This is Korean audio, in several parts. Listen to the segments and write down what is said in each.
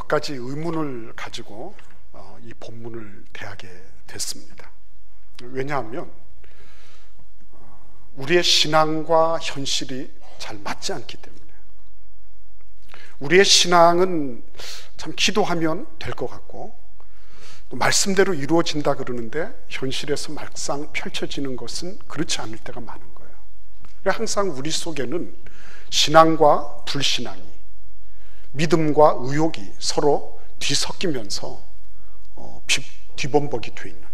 몇 가지 의문을 가지고 이 본문을 대하게 됐습니다. 왜냐하면 우리의 신앙과 현실이 잘 맞지 않기 때문에. 우리의 신앙은 참 기도하면 될 것 같고 또 말씀대로 이루어진다 그러는데 현실에서 막상 펼쳐지는 것은 그렇지 않을 때가 많은 거예요. 항상 우리 속에는 신앙과 불신앙이, 믿음과 의욕이 서로 뒤섞이면서 뒤범벅이 돼 있는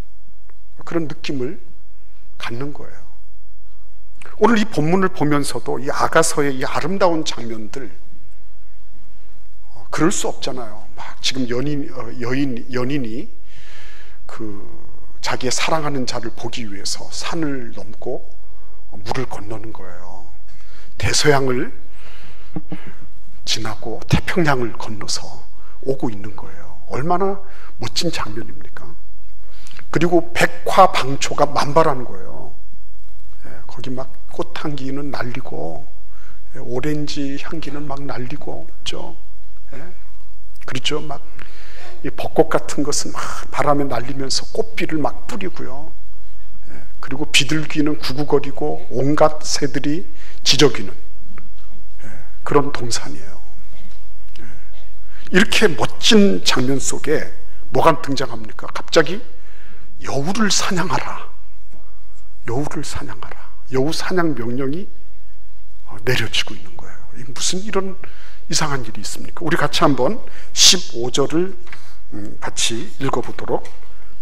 그런 느낌을 갖는 거예요. 오늘 이 본문을 보면서도 이 아가서의 이 아름다운 장면들, 그럴 수 없잖아요. 막 지금 연인이 자기의 사랑하는 자를 보기 위해서 산을 넘고 물을 건너는 거예요. 대서양을 지나고 태평양을 건너서 오고 있는 거예요. 얼마나 멋진 장면입니까? 그리고 백화방초가 만발한 거예요. 거기 막 꽃향기는 날리고 오렌지 향기는 막 날리고 있죠. 그렇죠. 막 이 벚꽃 같은 것은 막 바람에 날리면서 꽃비를 막 뿌리고요. 그리고 비둘기는 구구거리고 온갖 새들이 지저귀는 그런 동산이에요. 이렇게 멋진 장면 속에 뭐가 등장합니까? 갑자기 여우를 사냥하라. 여우를 사냥하라. 여우 사냥 명령이 내려지고 있는 거예요. 무슨 이런 이상한 일이 있습니까? 우리 같이 한번 15절을 같이 읽어보도록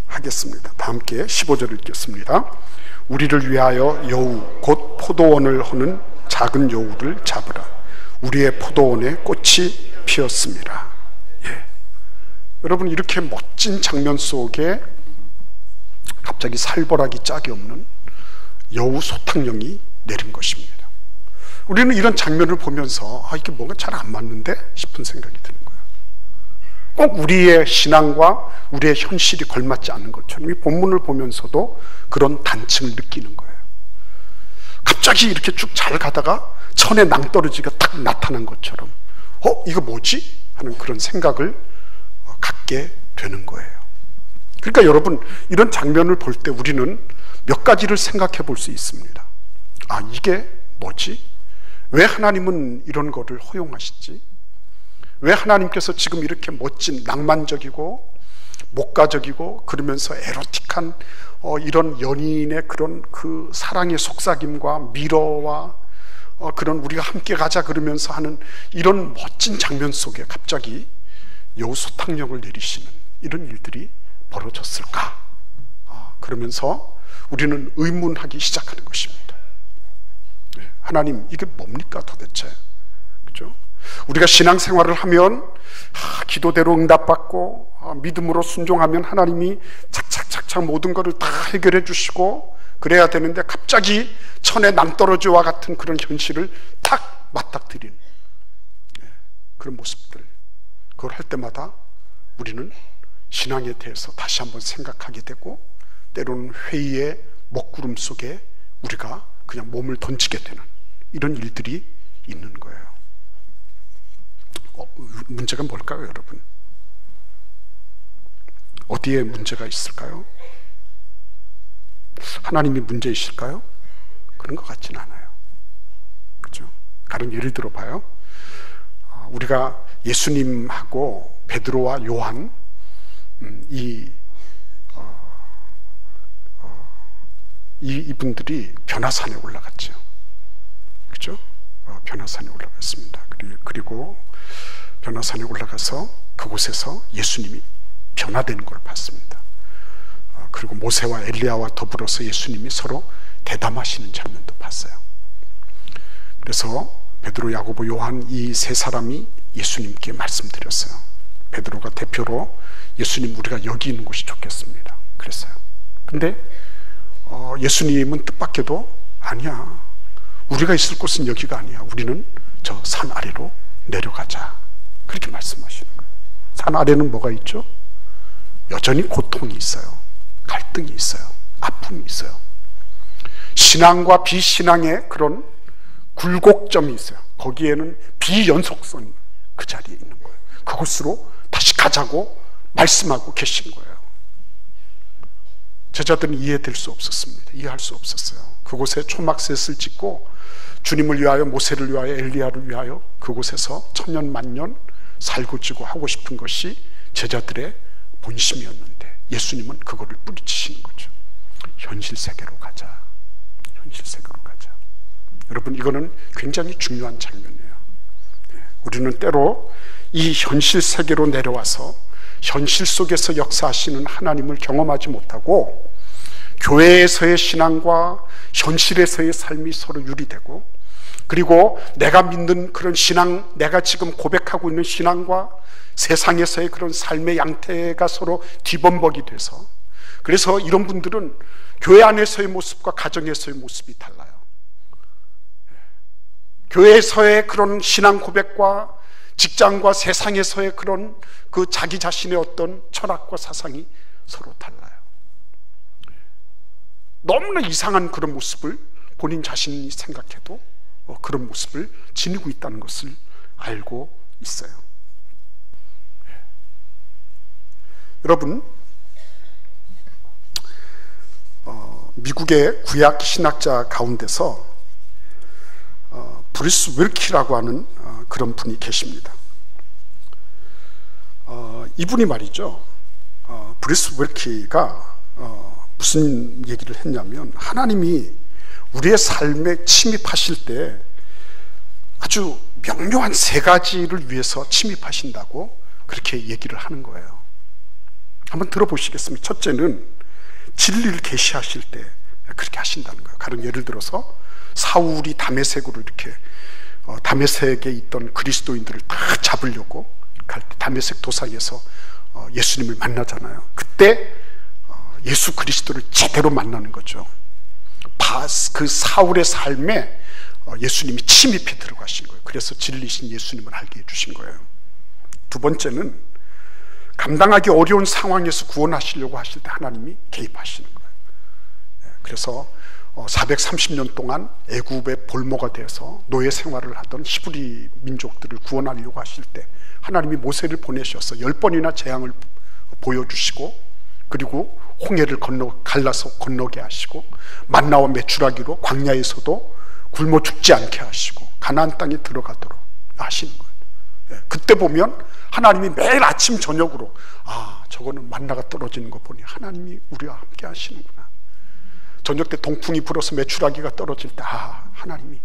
하겠습니다. 다 함께 15절을 읽겠습니다. 우리를 위하여 여우 곧 포도원을 허는 작은 여우를 잡으라. 우리의 포도원에 꽃이 피었습니다. 여러분, 이렇게 멋진 장면 속에 갑자기 살벌하기 짝이 없는 여우 소탕령이 내린 것입니다. 우리는 이런 장면을 보면서 이게 뭔가 잘 안 맞는데 싶은 생각이 드는 거예요. 꼭 우리의 신앙과 우리의 현실이 걸맞지 않는 것처럼 이 본문을 보면서도 그런 단층을 느끼는 거예요. 갑자기 이렇게 쭉 잘 가다가 천에 낭떠러지가 딱 나타난 것처럼 이거 뭐지? 하는 그런 생각을 갖게 되는 거예요. 그러니까 여러분, 이런 장면을 볼 때 우리는 몇 가지를 생각해 볼 수 있습니다. 이게 뭐지? 왜 하나님은 이런 거를 허용하시지? 왜 하나님께서 지금 이렇게 멋진 낭만적이고 목가적이고 그러면서 에로틱한 이런 연인의 그런 그 사랑의 속삭임과 미러와 그런 우리가 함께 가자 그러면서 하는 이런 멋진 장면 속에 갑자기 여우 소탕령을 내리시는 이런 일들이 벌어졌을까? 그러면서 우리는 의문하기 시작하는 것입니다. 하나님, 이게 뭡니까 도대체? 그죠? 우리가 신앙생활을 하면 기도대로 응답받고 믿음으로 순종하면 하나님이 착착착착 모든 것을 다 해결해 주시고 그래야 되는데 갑자기 천의 낭떠러지와 같은 그런 현실을 탁 맞닥뜨린 그런 모습들, 그걸 할 때마다 우리는 신앙에 대해서 다시 한번 생각하게 되고 때로는 회의의 먹구름 속에 우리가 그냥 몸을 던지게 되는 이런 일들이 있는 거예요. 문제가 뭘까요, 여러분? 어디에 문제가 있을까요? 하나님이 문제이실까요? 그런 것 같지는 않아요. 그렇죠? 다른 예를 들어봐요. 우리가 예수님하고 베드로와 요한 이분들이 변화산에 올라갔죠. 그렇죠? 변화산에 올라갔습니다. 그리고 변화산에 올라가서 그곳에서 예수님이 변화되는 걸 봤습니다. 그리고 모세와 엘리야와 더불어서 예수님이 서로 대담하시는 장면도 봤어요. 그래서 베드로, 야고보, 요한 이 세 사람이 예수님께 말씀드렸어요. 베드로가 대표로 예수님, 우리가 여기 있는 곳이 좋겠습니다. 그랬어요. 근데 예수님은 뜻밖에도 아니야, 우리가 있을 곳은 여기가 아니야, 우리는 저 산 아래로 내려가자, 그렇게 말씀하시는 거예요. 산 아래는 뭐가 있죠? 여전히 고통이 있어요. 갈등이 있어요. 아픔이 있어요. 신앙과 비신앙의 그런 굴곡점이 있어요. 거기에는 비연속성이 그 자리에 있는 거예요. 그곳으로 다시 가자고 말씀하고 계신 거예요. 제자들은 이해될 수 없었습니다. 이해할 수 없었어요. 그곳에 초막셋을 짓고 주님을 위하여, 모세를 위하여, 엘리야를 위하여 그곳에서 천년 만년 살고 지고 하고 싶은 것이 제자들의 본심이었는데 예수님은 그거를 뿌리치시는 거죠. 현실 세계로 가자. 현실 세계로 가자. 여러분, 이거는 굉장히 중요한 장면이에요. 우리는 때로 이 현실 세계로 내려와서 현실 속에서 역사하시는 하나님을 경험하지 못하고 교회에서의 신앙과 현실에서의 삶이 서로 유리되고, 그리고 내가 믿는 그런 신앙, 내가 지금 고백하고 있는 신앙과 세상에서의 그런 삶의 양태가 서로 뒤범벅이 돼서, 그래서 이런 분들은 교회 안에서의 모습과 가정에서의 모습이 달라요. 교회에서의 그런 신앙 고백과 직장과 세상에서의 그런 그 자기 자신의 어떤 철학과 사상이 서로 달라요. 너무나 이상한 그런 모습을 본인 자신이 생각해도 그런 모습을 지니고 있다는 것을 알고 있어요. 여러분, 미국의 구약 신학자 가운데서 브루스 윌키라고 하는 그런 분이 계십니다. 이분이 말이죠, 브루스 윌키가 무슨 얘기를 했냐면, 하나님이 우리의 삶에 침입하실 때 아주 명료한 세 가지를 위해서 침입하신다고 그렇게 얘기를 하는 거예요. 한번 들어보시겠습니다. 첫째는 진리를 계시하실 때 그렇게 하신다는 거예요. 가령 예를 들어서 사울이 다메섹으로 이렇게 다메섹에 있던 그리스도인들을 다 잡으려고 갈 때 다메섹 도상에서 예수님을 만나잖아요. 그때 예수 그리스도를 제대로 만나는 거죠. 그 사울의 삶에 예수님이 침입해 들어가신 거예요. 그래서 진리신 예수님을 알게 해주신 거예요. 두 번째는 감당하기 어려운 상황에서 구원하시려고 하실 때 하나님이 개입하시는 거예요. 그래서 430년 동안 애굽의 볼모가 되어서 노예 생활을 하던 히브리 민족들을 구원하려고 하실 때 하나님이 모세를 보내셔서 10번이나 재앙을 보여주시고, 그리고 홍해를 갈라서 건너게 하시고, 만나와 메추라기로 광야에서도 굶어 죽지 않게 하시고 가나안 땅에 들어가도록 하시는 거예요. 그때 보면 하나님이 매일 아침 저녁으로, 저거는 만나가 떨어지는 거 보니 하나님이 우리와 함께 하시는구나. 저녁 때 동풍이 불어서 메추라기가 떨어질 때 하나님이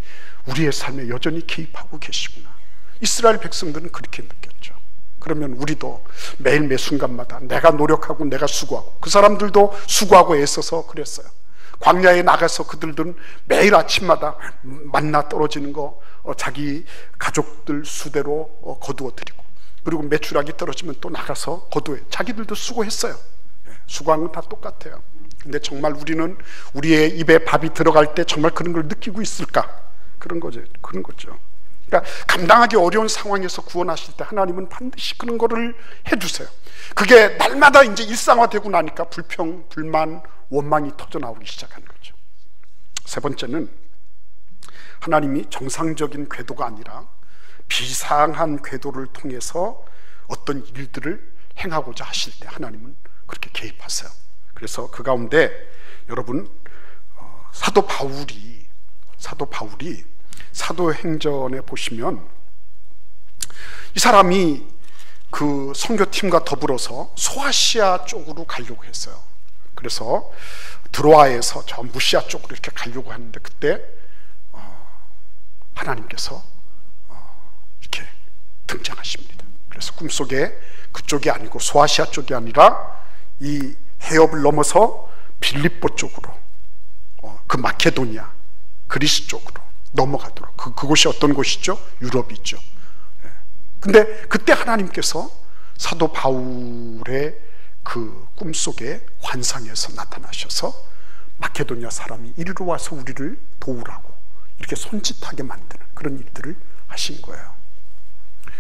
우리의 삶에 여전히 개입하고 계시구나. 이스라엘 백성들은 그렇게 느꼈죠. 그러면 우리도 매일 매 순간마다 내가 노력하고 내가 수고하고, 그 사람들도 수고하고 애써서 그랬어요. 광야에 나가서 그들은 매일 아침마다 만나 떨어지는 거 자기 가족들 수대로 거두어 드리고, 그리고 메추라기 떨어지면 또 나가서 거두어, 자기들도 수고했어요. 수고한 건 다 똑같아요. 근데 정말 우리는 우리의 입에 밥이 들어갈 때 정말 그런 걸 느끼고 있을까? 그런 거죠. 그러니까 감당하기 어려운 상황에서 구원하실 때 하나님은 반드시 그런 거를 해주세요. 그게 날마다 이제 일상화되고 나니까 불평, 불만, 원망이 터져 나오기 시작하는 거죠. 세 번째는 하나님이 정상적인 궤도가 아니라 비상한 궤도를 통해서 어떤 일들을 행하고자 하실 때 하나님은 그렇게 개입하세요. 그래서 그 가운데 여러분, 사도 바울이 사도행전에 보시면 이 사람이 그 선교팀과 더불어서 소아시아 쪽으로 가려고 했어요. 그래서 드로아에서 저 무시아 쪽으로 이렇게 가려고 하는데, 그때 하나님께서 이렇게 등장하십니다. 그래서 꿈속에 그쪽이 아니고 소아시아 쪽이 아니라 이 해협을 넘어서 빌립보 쪽으로, 그 마케도니아, 그리스 쪽으로 넘어가도록, 그곳이 어떤 곳이죠? 유럽이죠. 근데 그때 하나님께서 사도 바울의 그 꿈속에 환상에서 나타나셔서 마케도니아 사람이 이리로 와서 우리를 도우라고 이렇게 손짓하게 만드는 그런 일들을 하신 거예요.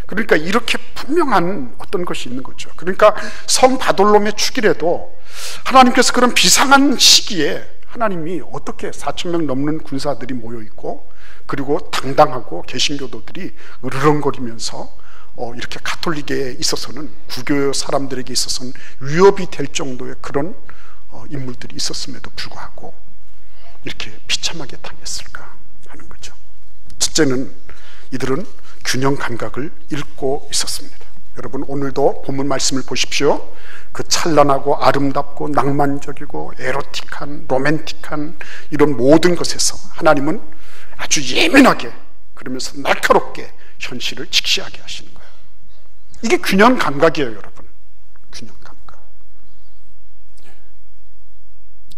그러니까 이렇게 분명한 어떤 것이 있는 거죠. 그러니까 성 바돌롬의 축일에도 하나님께서 그런 비상한 시기에 하나님이 어떻게 4,000명 넘는 군사들이 모여있고, 그리고 당당하고 개신교도들이 으르렁거리면서 이렇게 가톨릭에 있어서는, 구교 사람들에게 있어서는 위협이 될 정도의 그런 인물들이 있었음에도 불구하고 이렇게 비참하게 당했을까 하는 거죠. 첫째는 이들은 균형 감각을 잃고 있었습니다. 여러분, 오늘도 본문 말씀을 보십시오. 그 찬란하고 아름답고 낭만적이고 에로틱한, 로맨틱한 이런 모든 것에서 하나님은 아주 예민하게, 그러면서 날카롭게 현실을 직시하게 하시는 거예요. 이게 균형 감각이에요, 여러분. 균형 감각.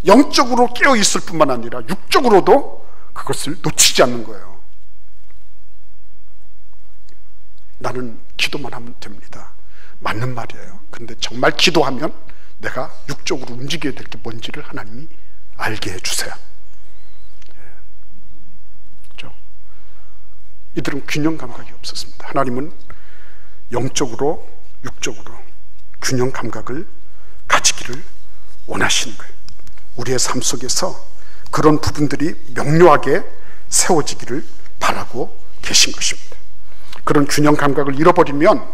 영적으로 깨어 있을 뿐만 아니라 육적으로도 그것을 놓치지 않는 거예요. 나는 기도만 하면 됩니다. 맞는 말이에요. 근데 정말 기도하면 내가 육적으로 움직여야 될 게 뭔지를 하나님이 알게 해주세요. 그렇죠? 이들은 균형 감각이 없었습니다. 하나님은 영적으로 육적으로 균형 감각을 가지기를 원하시는 거예요. 우리의 삶 속에서 그런 부분들이 명료하게 세워지기를 바라고 계신 것입니다. 그런 균형 감각을 잃어버리면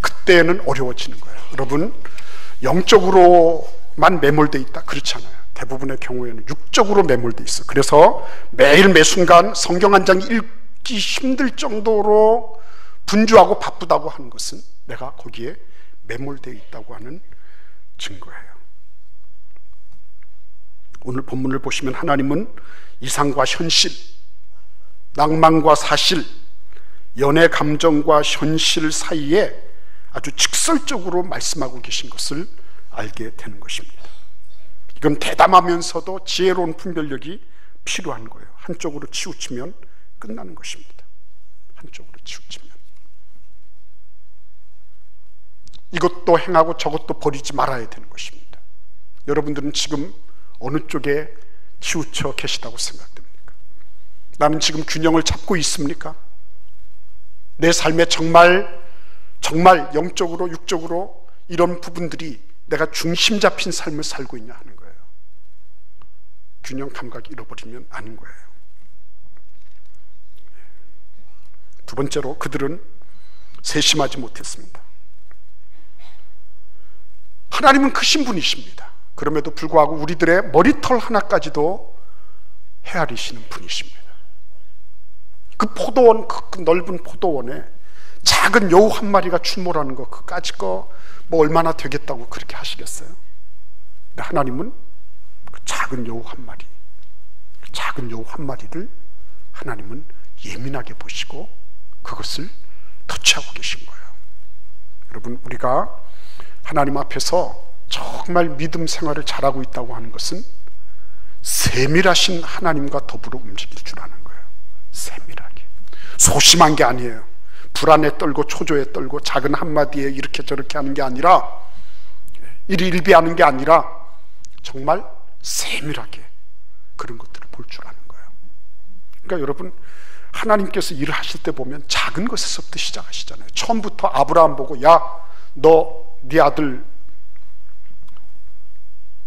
그때는 어려워지는 거예요. 여러분, 영적으로만 매몰되어 있다? 그렇지 않아요. 대부분의 경우에는 육적으로 매몰되어 있어. 그래서 매일 매순간 성경 한 장 읽기 힘들 정도로 분주하고 바쁘다고 하는 것은 내가 거기에 매몰되어 있다고 하는 증거예요. 오늘 본문을 보시면 하나님은 이상과 현실, 낭만과 사실, 연애 감정과 현실 사이에 아주 직설적으로 말씀하고 계신 것을 알게 되는 것입니다. 이건 대담하면서도 지혜로운 분별력이 필요한 거예요. 한쪽으로 치우치면 끝나는 것입니다. 한쪽으로 치우치면. 이것도 행하고 저것도 버리지 말아야 되는 것입니다. 여러분들은 지금 어느 쪽에 치우쳐 계시다고 생각됩니까? 나는 지금 균형을 잡고 있습니까? 내 삶에 정말 영적으로 육적으로 이런 부분들이 내가 중심 잡힌 삶을 살고 있냐 하는 거예요. 균형 감각이 잃어버리면 아닌 거예요. 두 번째로, 그들은 세심하지 못했습니다. 하나님은 크신 분이십니다. 그럼에도 불구하고 우리들의 머리털 하나까지도 헤아리시는 분이십니다. 그 포도원, 그 넓은 포도원에 작은 여우 한 마리가 출몰하는 거, 그까짓 거 뭐 얼마나 되겠다고 그렇게 하시겠어요? 근데 하나님은 그 작은 여우 한 마리, 그 작은 여우 한 마리를 하나님은 예민하게 보시고 그것을 터치하고 계신 거예요. 여러분, 우리가 하나님 앞에서 정말 믿음 생활을 잘하고 있다고 하는 것은 세밀하신 하나님과 더불어 움직일 줄 아는 거예요. 세밀하게. 소심한 게 아니에요. 불안에 떨고 초조에 떨고 작은 한마디에 이렇게 저렇게 하는 게 아니라, 일희일비하는 게 아니라 정말 세밀하게 그런 것들을 볼 줄 아는 거예요. 그러니까 여러분, 하나님께서 일을 하실 때 보면 작은 것에서부터 시작하시잖아요. 처음부터 아브라함 보고, 야, 너 네 아들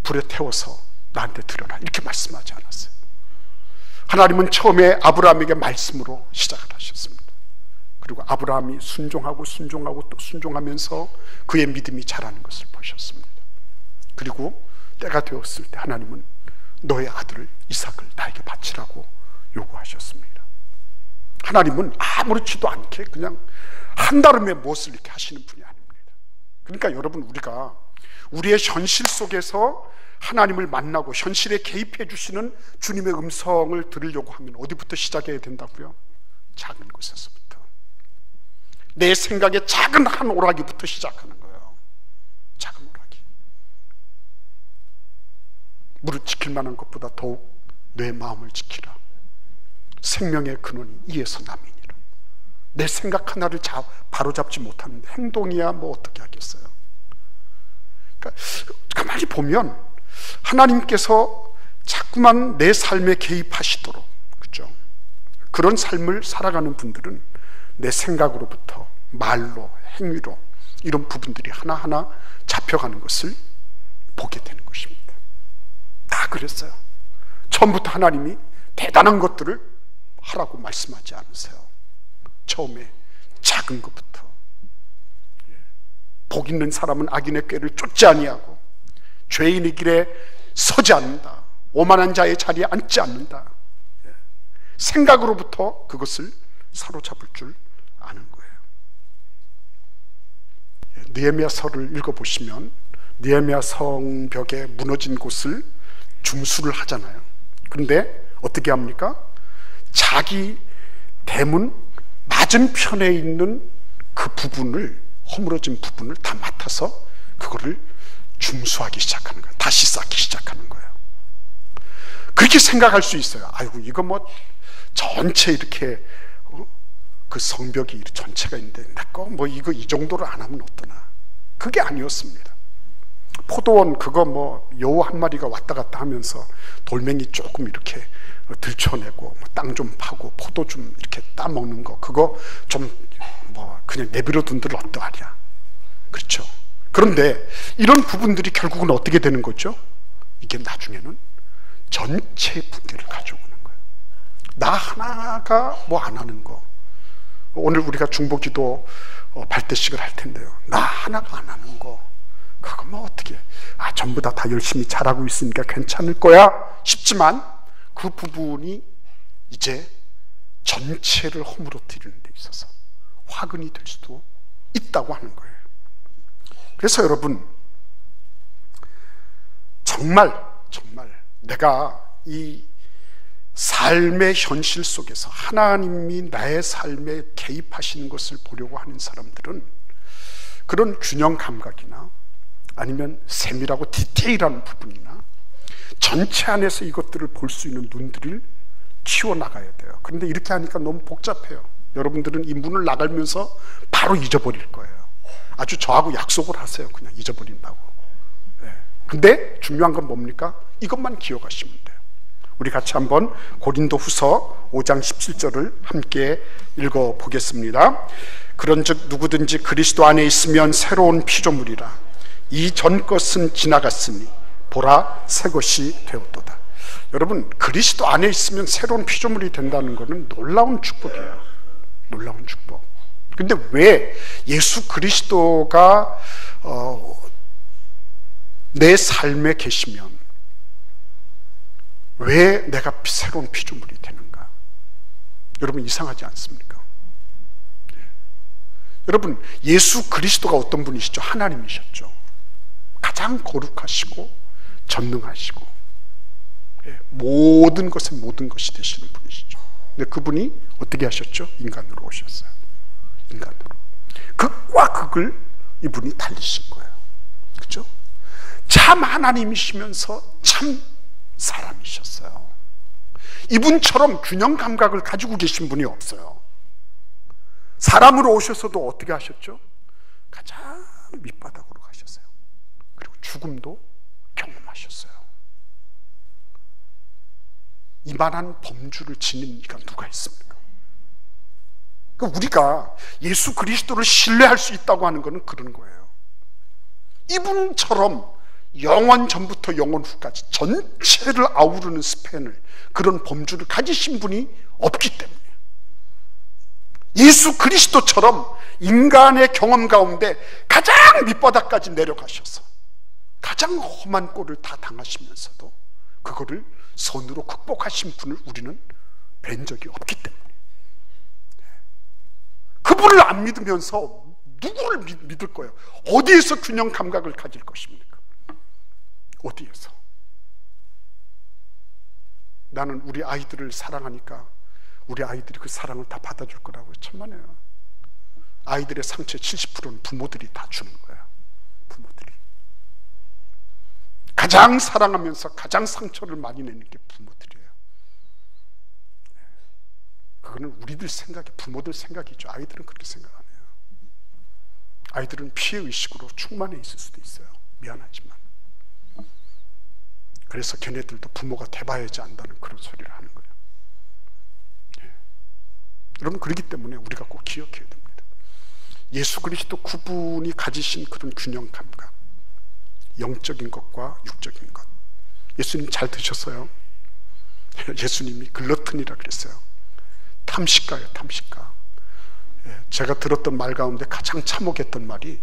불에 태워서 나한테 드려라, 이렇게 말씀하지 않았어요. 하나님은 처음에 아브라함에게 말씀으로 시작을 하셨습니다. 그리고 아브라함이 순종하고 또 순종하면서 그의 믿음이 자라는 것을 보셨습니다. 그리고 때가 되었을 때 하나님은 너의 아들을 이삭을 나에게 바치라고 요구하셨습니다. 하나님은 아무렇지도 않게 그냥 한다름에 무엇을 이렇게 하시는 분이 아닙니다. 그러니까 여러분, 우리가 우리의 현실 속에서 하나님을 만나고 현실에 개입해 주시는 주님의 음성을 들으려고 하면 어디부터 시작해야 된다고요? 작은 곳에서부터. 내 생각의 작은 한 오락이부터 시작하는 거예요. 작은 오락이. 무릇 지킬 만한 것보다 더욱 내 마음을 지키라. 생명의 근원이 이에서 남이니라. 내 생각 하나를 바로잡지 못하는데 행동이야 뭐 어떻게 하겠어요? 그러니까 가만히 보면 하나님께서 자꾸만 내 삶에 개입하시도록, 그렇죠? 그런 삶을 살아가는 분들은 내 생각으로부터 말로, 행위로 이런 부분들이 하나하나 잡혀가는 것을 보게 되는 것입니다. 다 그랬어요. 처음부터 하나님이 대단한 것들을 하라고 말씀하지 않으세요. 처음에 작은 것부터 복 있는 사람은 악인의 꾀를 쫓지 아니하고 죄인의 길에 서지 않는다. 오만한 자의 자리에 앉지 않는다. 생각으로부터 그것을 사로잡을 줄 아는 거예요. 느헤미야서를 읽어보시면 느헤미야 성벽에 무너진 곳을 중수를 하잖아요. 그런데 어떻게 합니까? 자기 대문 맞은편에 있는 그 부분을, 허물어진 부분을 다 맡아서 그거를 중수하기 시작하는 거예요. 다시 쌓기 시작하는 거예요. 그렇게 생각할 수 있어요. 아이고, 이거 뭐 전체 이렇게 그 성벽이 전체가 있는데 내 거 뭐 이거 이 정도로 안 하면 어떠나. 그게 아니었습니다. 포도원 그거 뭐 여우 한 마리가 왔다 갔다 하면서 돌멩이 조금 이렇게 들춰내고 땅 좀 파고 포도 좀 이렇게 따먹는 거, 그거 좀 뭐 그냥 내버려 둔들 어떠하랴. 그렇죠. 그런데 이런 부분들이 결국은 어떻게 되는 거죠? 이게 나중에는 전체 붕괴를 가져오는 거예요. 나 하나가 뭐 안 하는 거. 오늘 우리가 중보기도 발대식을 할 텐데요. 나 하나가 안 하는 거, 그거 뭐 어떻게, 전부 다 열심히 잘하고 있으니까 괜찮을 거야 싶지만 그 부분이 이제 전체를 허물어뜨리는 데 있어서 화근이 될 수도 있다고 하는 거예요. 그래서 여러분, 정말 내가 이 삶의 현실 속에서 하나님이 나의 삶에 개입하시는 것을 보려고 하는 사람들은 그런 균형 감각이나 아니면 세밀하고 디테일한 부분이나 전체 안에서 이것들을 볼 수 있는 눈들을 키워나가야 돼요. 그런데 이렇게 하니까 너무 복잡해요. 여러분들은 이 문을 나가면서 바로 잊어버릴 거예요. 아주 저하고 약속을 하세요. 그냥 잊어버린다고. 근데 중요한 건 뭡니까? 이것만 기억하시면 돼요. 우리 같이 한번 고린도후서 5장 17절을 함께 읽어보겠습니다. 그런즉 누구든지 그리스도 안에 있으면 새로운 피조물이라. 이 전 것은 지나갔으니 보라 새 것이 되었도다. 여러분, 그리스도 안에 있으면 새로운 피조물이 된다는 것은 놀라운 축복이에요. 놀라운 축복. 근데 왜 예수 그리스도가 내 삶에 계시면 왜 내가 새로운 피조물이 되는가? 여러분, 이상하지 않습니까? 여러분, 예수 그리스도가 어떤 분이시죠? 하나님이셨죠. 가장 거룩하시고 전능하시고 모든 것에 모든 것이 되시는 분이시죠. 근데 그분이 어떻게 하셨죠? 인간으로 오셨어요. 인간으로. 극과 극을 이분이 달리신 거예요. 그렇죠? 참 하나님이시면서 참 사람이셨어요. 이분처럼 균형 감각을 가지고 계신 분이 없어요. 사람으로 오셔서도 어떻게 하셨죠? 가장 밑바닥으로 가셨어요. 그리고 죽음도 경험하셨어요. 이만한 범주를 지닌 이가 누가 있습니까? 그러니까 우리가 예수 그리스도를 신뢰할 수 있다고 하는 것은 그런 거예요. 이분처럼 영원 전부터 영원 후까지 전체를 아우르는 스팬을, 그런 범주를 가지신 분이 없기 때문에 예수 그리스도처럼 인간의 경험 가운데 가장 밑바닥까지 내려가셔서 가장 험한 꼴을 다 당하시면서도 그거를 선으로 극복하신 분을 우리는 뵌 적이 없기 때문에, 그분을 안 믿으면서 누구를 믿을 거예요? 어디에서 균형 감각을 가질 것입니까? 어디에서? 나는 우리 아이들을 사랑하니까 우리 아이들이 그 사랑을 다 받아줄 거라고. 천만에요. 아이들의 상처의 70%는 부모들이 다 주는 거예요. 부모들이. 가장 사랑하면서 가장 상처를 많이 내는 게 부모들이에요. 그거는 우리들 생각이, 부모들 생각이죠. 아이들은 그렇게 생각 안 해요. 아이들은 피해의식으로 충만해 있을 수도 있어요. 미안하지만. 그래서 걔네들도 부모가 돼봐야지 안다는 그런 소리를 하는 거예요. 여러분, 그렇기 때문에 우리가 꼭 기억해야 됩니다. 예수 그리스도 그분이 가지신 그런 균형 감각, 영적인 것과 육적인 것. 예수님 잘 드셨어요? 예수님이 글러튼이라 그랬어요. 탐식가예요, 탐식가. 제가 들었던 말 가운데 가장 참혹했던 말이,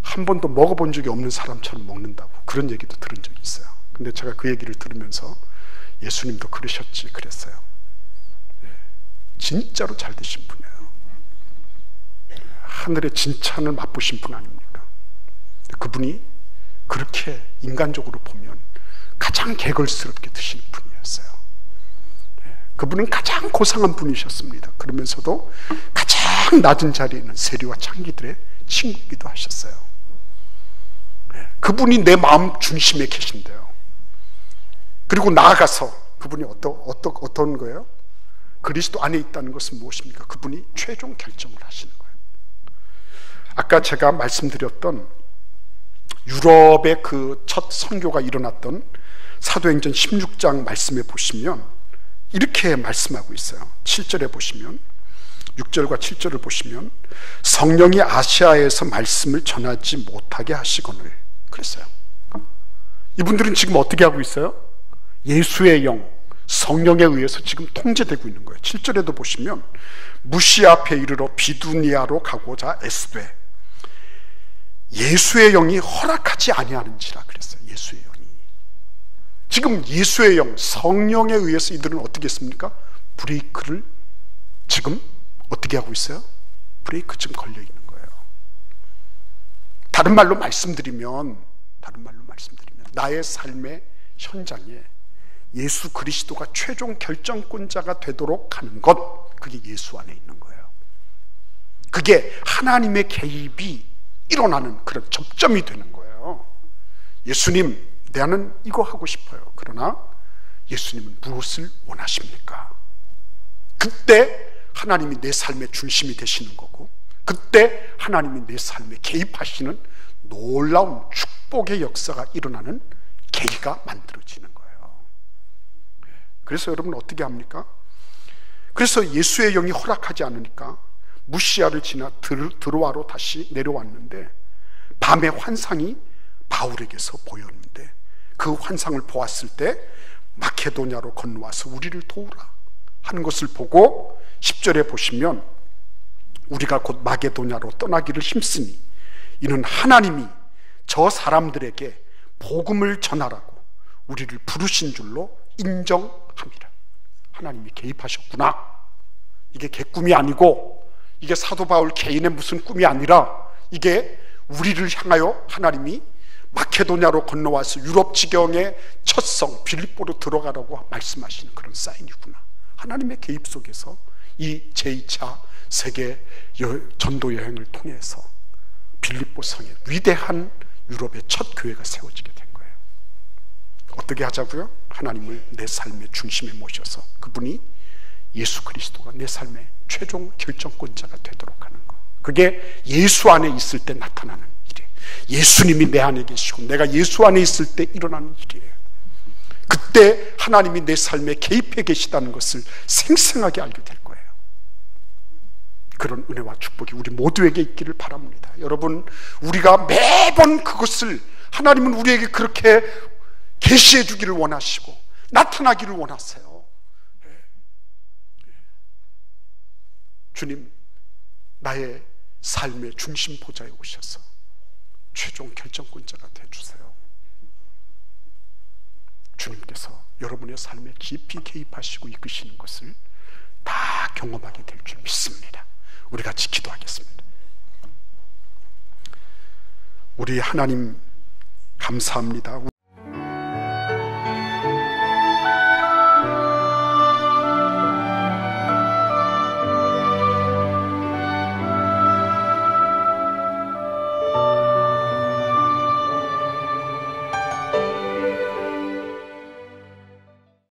한 번도 먹어본 적이 없는 사람처럼 먹는다고 그런 얘기도 들은 적이 있어요. 근데 제가 그 얘기를 들으면서 예수님도 그러셨지 그랬어요. 진짜로 잘 드신 분이에요. 하늘의 진찬을 맛보신 분 아닙니까? 그분이 그렇게 인간적으로 보면 가장 개걸스럽게 드시는 분이었어요. 그분은 가장 고상한 분이셨습니다. 그러면서도 가장 낮은 자리에 있는 세리와 창기들의 친구이기도 하셨어요. 그분이 내 마음 중심에 계신데요. 그리고 나아가서 그분이 어떤 거예요? 그리스도 안에 있다는 것은 무엇입니까? 그분이 최종 결정을 하시는 거예요. 아까 제가 말씀드렸던 유럽의 그 첫 선교가 일어났던 사도행전 16장 말씀에 보시면 이렇게 말씀하고 있어요. 7절에 보시면 6절과 7절을 보시면 성령이 아시아에서 말씀을 전하지 못하게 하시거늘 그랬어요. 이분들은 지금 어떻게 하고 있어요? 예수의 영, 성령에 의해서 지금 통제되고 있는 거예요. 7절에도 보시면 무시아 앞에 이르러 비두니아로 가고자 애쓰되 예수의 영이 허락하지 아니하는지라 그랬어요. 예수의 영이. 지금 예수의 영, 성령에 의해서 이들은 어떻게 했습니까? 브레이크를 지금 어떻게 하고 있어요? 브레이크 지금 걸려 있는 거예요. 다른 말로 말씀드리면 나의 삶의 현장에 예수 그리스도가 최종 결정권자가 되도록 하는 것, 그게 예수 안에 있는 거예요. 그게 하나님의 개입이 일어나는 그런 접점이 되는 거예요. 예수님, 나는 이거 하고 싶어요. 그러나 예수님은 무엇을 원하십니까? 그때 하나님이 내 삶의 중심이 되시는 거고, 그때 하나님이 내 삶에 개입하시는 놀라운 축복의 역사가 일어나는 계기가 만들어지는 거예요. 그래서 여러분 어떻게 합니까? 그래서 예수의 영이 허락하지 않으니까 무시아를 지나 드로아로 다시 내려왔는데 밤의 환상이 바울에게서 보였는데 그 환상을 보았을 때 마케도냐로 건너와서 우리를 도우라 하는 것을 보고 10절에 보시면 우리가 곧 마게도냐로 떠나기를 힘쓰니 이는 하나님이 저 사람들에게 복음을 전하라고 우리를 부르신 줄로 인정합니다. 하나님이 개입하셨구나. 이게 개꿈이 아니고 이게 사도 바울 개인의 무슨 꿈이 아니라 이게 우리를 향하여 하나님이 마케도냐로 건너와서 유럽 지경의 첫 성 빌립보로 들어가라고 말씀하시는 그런 사인이구나. 하나님의 개입 속에서 이 제2차 세계 전도 여행을 통해서 빌립보 성에 위대한 유럽의 첫 교회가 세워지게 된 거예요. 어떻게 하자고요? 하나님을 내 삶의 중심에 모셔서 그분이 예수 그리스도가 내 삶의 최종 결정권자가 되도록 하는 것, 그게 예수 안에 있을 때 나타나는 일이에요. 예수님이 내 안에 계시고 내가 예수 안에 있을 때 일어나는 일이에요. 그때 하나님이 내 삶에 개입해 계시다는 것을 생생하게 알게 될 거예요. 그런 은혜와 축복이 우리 모두에게 있기를 바랍니다. 여러분, 우리가 매번 그것을, 하나님은 우리에게 그렇게 계시해 주기를 원하시고 나타나기를 원하세요. 주님, 나의 삶의 중심 보좌에 오셔서 최종 결정권자가 되어주세요. 주님께서 여러분의 삶에 깊이 개입하시고 이끄시는 것을 다 경험하게 될 줄 믿습니다. 우리 같이 기도하겠습니다. 우리 하나님 감사합니다.